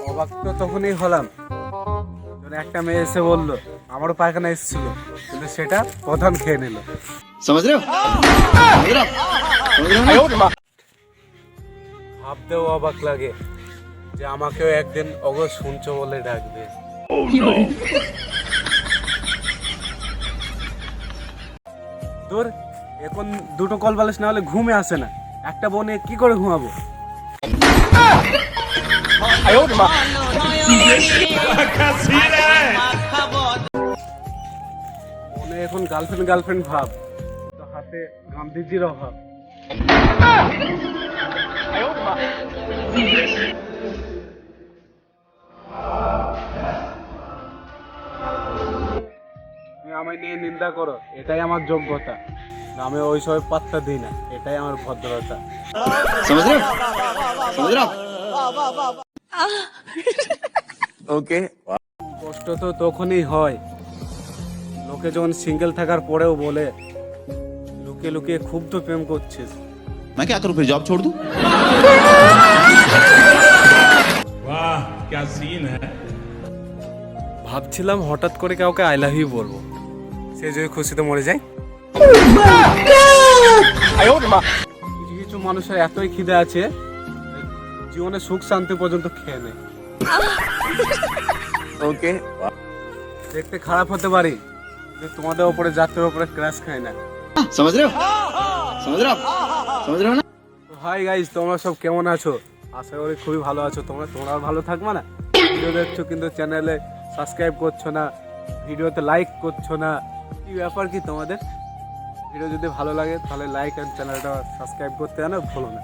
অবাক তো তখনই হলাম যখন একটা মেয়ে এসে বললো আমারও পায়খানা এসেছিল, কিন্তু সেটা প্রধান খেয়ে নিল। समझ रहे हो समझ रहे हो समझ रहे हो ना? ভাবতেও অবাক লাগে যে আমাকেও একদিন অগো শুনছো বলে ডাকবে। দূর, এখন দুটো কল বালিশ না হলে ঘুমে আসে না, একটা বনে কি করে ঘুমাবো? মনে এখন গার্লফ্রেন্ড গার্লফ্রেন্ড ভাব, তো হাতে গান্ধীজির অভাব। তুমি আমায় নিয়ে নিন্দা করো, এটাই আমার যোগ্যতা। আমি ওই সব পাত্তা দিই না, এটাই আমার ভদ্রতা। समझ रहे हो समझ रहे हो ওকে, কষ্ট তো তখনই হয় লোকে যখন সিঙ্গেল থাকার পরেও বলে লুকিয়ে লুকিয়ে খুব তো প্রেম করছিস। मैं क्या करूं फिर जॉब छोड़ दूं वाह क्या सीन है। ভাবছিলাম হঠাৎ করে কাউকে আই লাভ ইউ বলবো, সে যদি খুশিতে মরে যায়। কিছু কিছু মানুষের এতই খিদে আছে জীবনে সুখ শান্তি পর্যন্ত খেয়ে নেয়। ওকে, দেখতে খারাপ হতে পারি কিন্তু তোমাদের উপরে জাতের উপরে ক্রাশ খায় না। समझ रहे हो समझ रहे हो समझ रहे हो ना? হাই গাইস, তোমরা সব কেমন আছো? আশা করি খুবই ভালো আছো। তোমরাও ভালো থাকবে না? ভিডিও দেখছো কিন্তু চ্যানেলে সাবস্ক্রাইব করছো না, ভিডিওতে লাইক করছো না, কি ব্যাপার কি তোমাদের? ভিডিও যদি ভালো লাগে তাহলে লাইক এন্ড চ্যানেলটা সাবস্ক্রাইব করতে না ভুলো না।